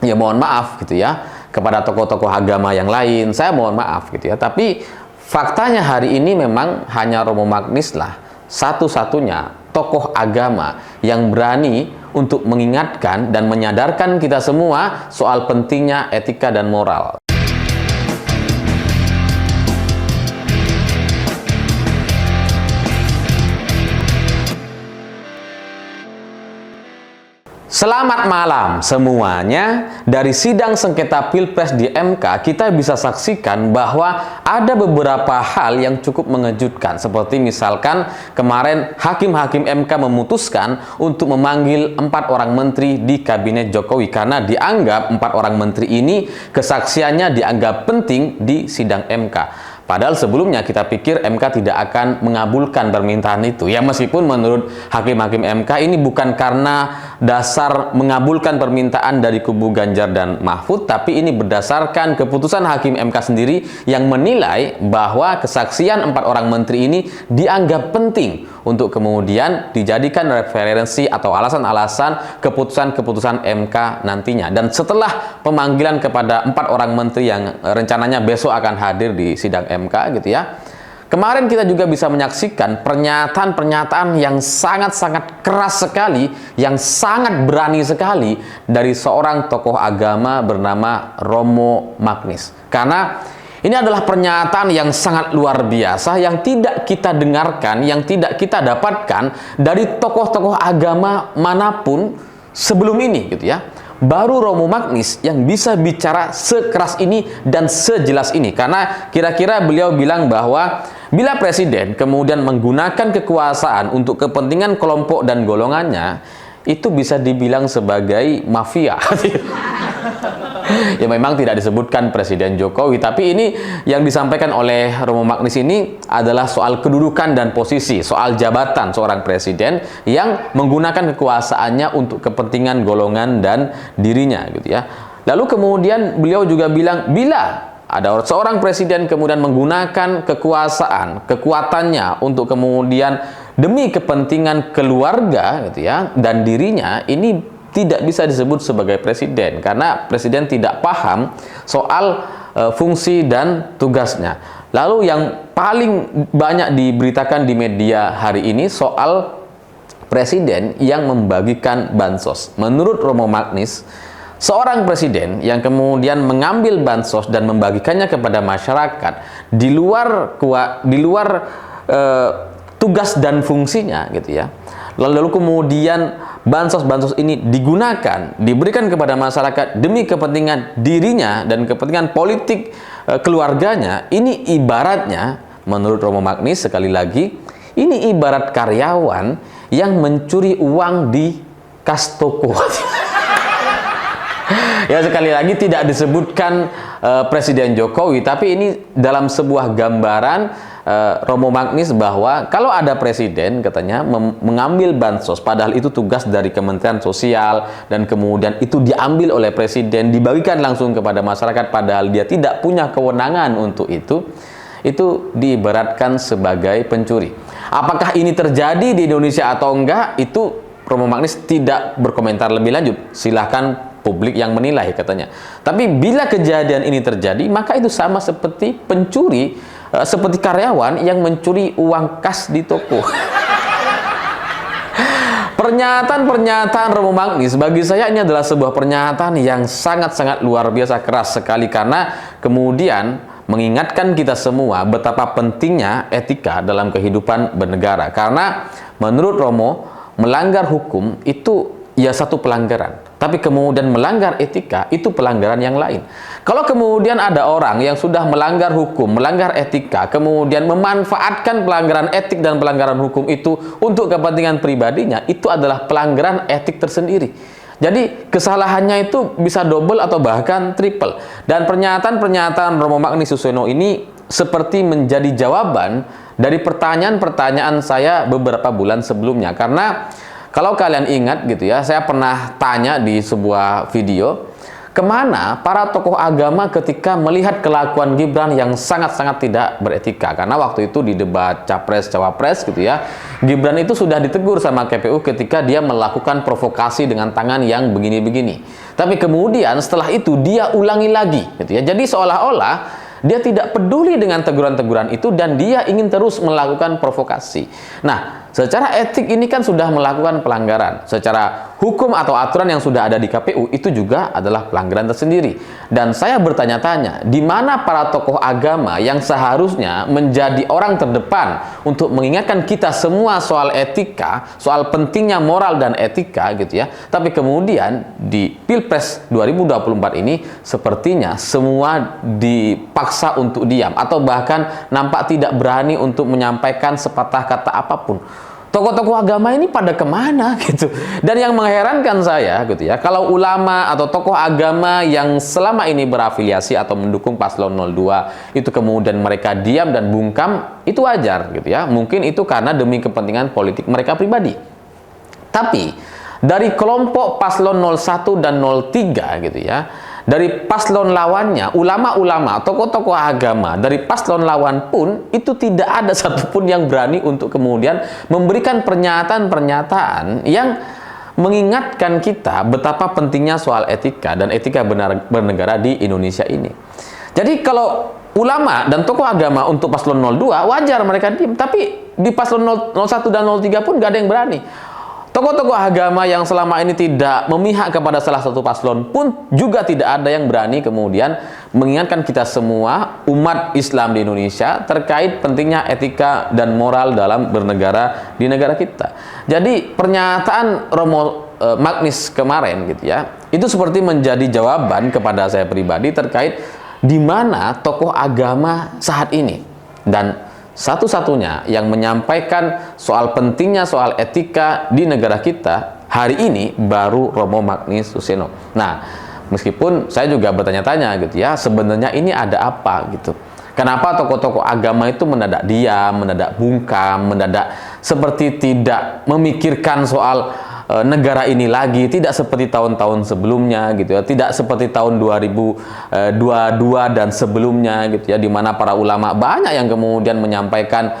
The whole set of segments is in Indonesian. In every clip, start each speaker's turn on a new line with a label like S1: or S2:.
S1: ya mohon maaf gitu ya, kepada tokoh-tokoh agama yang lain, saya mohon maaf gitu ya. Tapi faktanya hari ini memang hanya Romo Magnis lah satu-satunya tokoh agama yang berani untuk mengingatkan dan menyadarkan kita semua soal pentingnya etika dan moral. Selamat malam semuanya. Dari sidang sengketa Pilpres di MK, kita bisa saksikan bahwa ada beberapa hal yang cukup mengejutkan. Seperti misalkan kemarin hakim-hakim MK memutuskan untuk memanggil 4 orang menteri di kabinet Jokowi karena dianggap 4 orang menteri ini kesaksiannya dianggap penting di sidang MK. Padahal sebelumnya kita pikir MK tidak akan mengabulkan permintaan itu. Ya meskipun menurut hakim-hakim MK ini bukan karena dasar mengabulkan permintaan dari kubu Ganjar dan Mahfud, tapi ini berdasarkan keputusan hakim MK sendiri yang menilai bahwa kesaksian 4 orang menteri ini dianggap penting untuk kemudian dijadikan referensi atau alasan-alasan keputusan-keputusan MK nantinya. Dan setelah pemanggilan kepada 4 orang menteri yang rencananya besok akan hadir di sidang MK gitu ya, kemarin kita juga bisa menyaksikan pernyataan-pernyataan yang sangat-sangat keras sekali, yang sangat berani sekali dari seorang tokoh agama bernama Romo Magnis. Karena ini adalah pernyataan yang sangat luar biasa, yang tidak kita dengarkan, yang tidak kita dapatkan dari tokoh-tokoh agama manapun sebelum ini gitu ya. Baru Romo Magnis yang bisa bicara sekeras ini dan sejelas ini. Karena kira-kira beliau bilang bahwa bila presiden kemudian menggunakan kekuasaan untuk kepentingan kelompok dan golongannya, itu bisa dibilang sebagai mafia. Ya memang tidak disebutkan Presiden Jokowi, tapi ini yang disampaikan oleh Romo Magnis ini adalah soal kedudukan dan posisi, soal jabatan seorang presiden yang menggunakan kekuasaannya untuk kepentingan golongan dan dirinya gitu ya. Lalu kemudian beliau juga bilang bila ada seorang presiden kemudian menggunakan kekuatannya untuk kemudian demi kepentingan keluarga gitu ya dan dirinya, ini tidak bisa disebut sebagai presiden karena presiden tidak paham soal fungsi dan tugasnya. Lalu yang paling banyak diberitakan di media hari ini soal presiden yang membagikan bansos. Menurut Romo Magnis, seorang presiden yang kemudian mengambil bansos dan membagikannya kepada masyarakat di luar tugas dan fungsinya gitu ya. Lalu kemudian bansos-bansos ini diberikan kepada masyarakat demi kepentingan dirinya dan kepentingan politik keluarganya. Ini ibaratnya, menurut Romo Magnis sekali lagi, ini ibarat karyawan yang mencuri uang di kas toko. Ya sekali lagi tidak disebutkan Presiden Jokowi, tapi ini dalam sebuah gambaran Romo Magnis bahwa kalau ada presiden katanya mengambil bansos, padahal itu tugas dari Kementerian Sosial dan kemudian itu diambil oleh presiden, dibagikan langsung kepada masyarakat padahal dia tidak punya kewenangan untuk itu diibaratkan sebagai pencuri. Apakah ini terjadi di Indonesia atau enggak, itu Romo Magnis tidak berkomentar lebih lanjut. Silahkan publik yang menilai katanya. Tapi bila kejadian ini terjadi, maka itu sama seperti pencuri, seperti karyawan yang mencuri uang kas di toko. Pernyataan-pernyataan Romo Magnis bagi saya ini adalah sebuah pernyataan yang sangat-sangat luar biasa, keras sekali, karena kemudian mengingatkan kita semua betapa pentingnya etika dalam kehidupan bernegara. Karena menurut Romo, melanggar hukum itu ya satu pelanggaran, tapi kemudian melanggar etika itu pelanggaran yang lain. Kalau kemudian ada orang yang sudah melanggar hukum, melanggar etika, kemudian memanfaatkan pelanggaran etik dan pelanggaran hukum itu untuk kepentingan pribadinya, itu adalah pelanggaran etik tersendiri. Jadi kesalahannya itu bisa double atau bahkan triple. Dan pernyataan-pernyataan Romo Magnis Susono ini seperti menjadi jawaban dari pertanyaan-pertanyaan saya beberapa bulan sebelumnya. Karena kalau kalian ingat gitu ya, saya pernah tanya di sebuah video, kemana para tokoh agama ketika melihat kelakuan Gibran yang sangat-sangat tidak beretika. Karena waktu itu di debat Capres-Cawapres gitu ya, Gibran itu sudah ditegur sama KPU ketika dia melakukan provokasi dengan tangan yang begini-begini. Tapi kemudian setelah itu dia ulangi lagi gitu ya. Jadi seolah-olah dia tidak peduli dengan teguran-teguran itu dan dia ingin terus melakukan provokasi. Nah, secara etik ini kan sudah melakukan pelanggaran. Secara hukum atau aturan yang sudah ada di KPU itu juga adalah pelanggaran tersendiri. Dan saya bertanya-tanya, di mana para tokoh agama yang seharusnya menjadi orang terdepan untuk mengingatkan kita semua soal etika, soal pentingnya moral dan etika gitu ya. Tapi kemudian di Pilpres 2024 ini sepertinya semua dipaksa untuk diam atau bahkan nampak tidak berani untuk menyampaikan sepatah kata apapun. Tokoh-tokoh agama ini pada kemana gitu. Dan yang mengherankan saya gitu ya, kalau ulama atau tokoh agama yang selama ini berafiliasi atau mendukung paslon 02 itu kemudian mereka diam dan bungkam, itu wajar gitu ya. Mungkin itu karena demi kepentingan politik mereka pribadi. Tapi dari kelompok paslon 01 dan 03 gitu ya, dari paslon lawannya, ulama-ulama, tokoh-tokoh agama dari paslon lawan pun itu tidak ada satupun yang berani untuk kemudian memberikan pernyataan-pernyataan yang mengingatkan kita betapa pentingnya soal etika dan etika bernegara di Indonesia ini. Jadi kalau ulama dan tokoh agama untuk paslon 02 wajar mereka diam, tapi di paslon 01 dan 03 pun gak ada yang berani. Tokoh-tokoh agama yang selama ini tidak memihak kepada salah satu paslon pun juga tidak ada yang berani kemudian mengingatkan kita semua umat Islam di Indonesia terkait pentingnya etika dan moral dalam bernegara di negara kita. Jadi pernyataan Romo Magnis kemarin gitu ya, itu seperti menjadi jawaban kepada saya pribadi terkait di mana tokoh agama saat ini. Dan satu-satunya yang menyampaikan soal pentingnya soal etika di negara kita hari ini baru Romo Magnis Suseno. Nah, meskipun saya juga bertanya-tanya gitu ya, sebenarnya ini ada apa gitu. Kenapa tokoh-tokoh agama itu mendadak diam, mendadak bungkam, mendadak seperti tidak memikirkan soal negara ini lagi, tidak seperti tahun-tahun sebelumnya gitu ya, tidak seperti tahun 2022 dan sebelumnya gitu ya, di mana para ulama banyak yang kemudian menyampaikan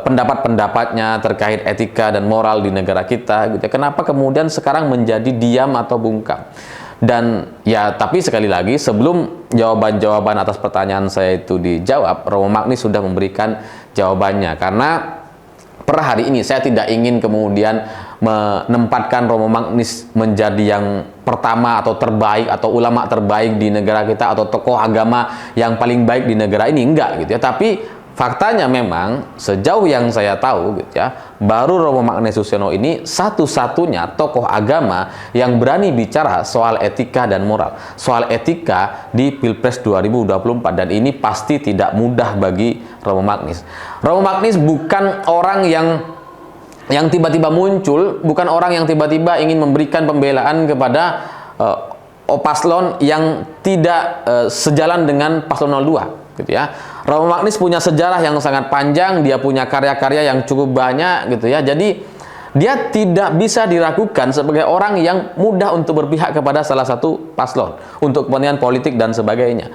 S1: pendapat-pendapatnya terkait etika dan moral di negara kita gitu ya. Kenapa kemudian sekarang menjadi diam atau bungkam? Dan ya, tapi sekali lagi sebelum jawaban-jawaban atas pertanyaan saya itu dijawab, Romo Magnis sudah memberikan jawabannya. Karena per hari ini saya tidak ingin kemudian menempatkan Romo Magnis menjadi yang pertama atau terbaik atau ulama terbaik di negara kita atau tokoh agama yang paling baik di negara ini, enggak gitu ya. Tapi faktanya memang sejauh yang saya tahu gitu ya, baru Romo Magnis Suseno ini satu-satunya tokoh agama yang berani bicara soal etika dan moral, soal etika di Pilpres 2024, dan ini pasti tidak mudah bagi Romo Magnis. Romo Magnis bukan orang yang tiba-tiba muncul, bukan orang yang tiba-tiba ingin memberikan pembelaan kepada paslon yang tidak sejalan dengan paslon 02 gitu ya. Romo Magnis punya sejarah yang sangat panjang, dia punya karya-karya yang cukup banyak gitu ya. Jadi dia tidak bisa diragukan sebagai orang yang mudah untuk berpihak kepada salah satu paslon untuk kepentingan politik dan sebagainya.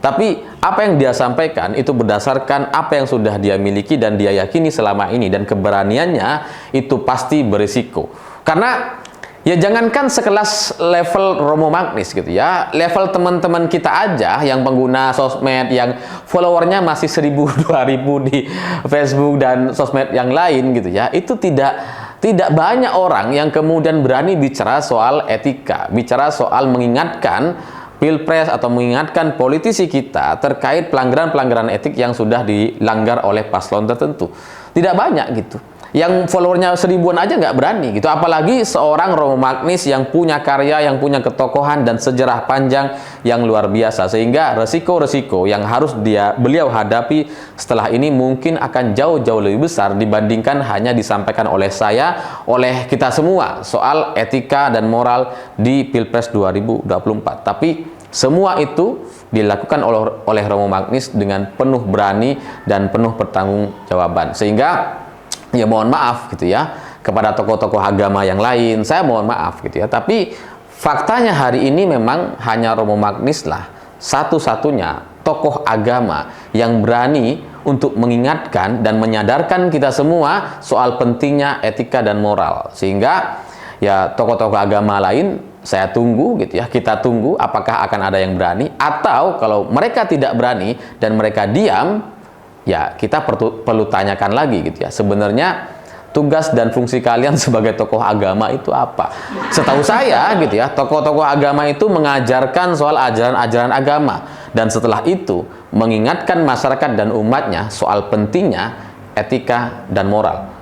S1: Tapi apa yang dia sampaikan itu berdasarkan apa yang sudah dia miliki dan dia yakini selama ini, dan keberaniannya itu pasti berisiko. Karena ya jangankan sekelas level Romo Magnis gitu ya, level teman-teman kita aja yang pengguna sosmed yang followernya masih 1000-2000 di Facebook dan sosmed yang lain gitu ya, itu tidak banyak orang yang kemudian berani bicara soal etika, bicara soal mengingatkan Pilpres atau mengingatkan politisi kita terkait pelanggaran-pelanggaran etik yang sudah dilanggar oleh paslon tertentu. Tidak banyak gitu. Yang followernya 1000-an aja nggak berani gitu. Apalagi seorang Romo Magnis yang punya karya, yang punya ketokohan dan sejarah panjang yang luar biasa. Sehingga resiko-resiko yang harus beliau hadapi setelah ini mungkin akan jauh-jauh lebih besar dibandingkan hanya disampaikan oleh saya, oleh kita semua soal etika dan moral di Pilpres 2024. Tapi semua itu dilakukan oleh Romo Magnis dengan penuh berani dan penuh pertanggungjawaban. Sehingga ya mohon maaf gitu ya kepada tokoh-tokoh agama yang lain, saya mohon maaf gitu ya. Tapi faktanya hari ini memang hanya Romo Magnis lah satu-satunya tokoh agama yang berani untuk mengingatkan dan menyadarkan kita semua soal pentingnya etika dan moral. Sehingga ya tokoh-tokoh agama lain saya tunggu gitu ya, kita tunggu apakah akan ada yang berani, atau kalau mereka tidak berani dan mereka diam, ya kita perlu tanyakan lagi gitu ya, sebenarnya tugas dan fungsi kalian sebagai tokoh agama itu apa? Setahu saya gitu ya, tokoh-tokoh agama itu mengajarkan soal ajaran-ajaran agama, dan setelah itu mengingatkan masyarakat dan umatnya soal pentingnya etika dan moral.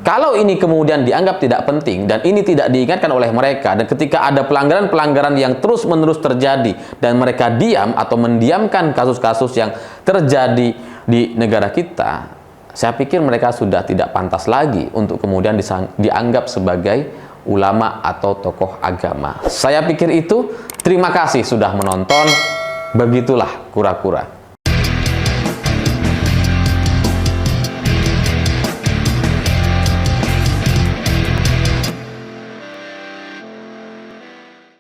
S1: Kalau ini kemudian dianggap tidak penting dan ini tidak diingatkan oleh mereka, dan ketika ada pelanggaran-pelanggaran yang terus-menerus terjadi dan mereka diam atau mendiamkan kasus-kasus yang terjadi di negara kita, saya pikir mereka sudah tidak pantas lagi untuk kemudian dianggap sebagai ulama atau tokoh agama. Saya pikir itu. Terima kasih sudah menonton. Begitulah kura-kura.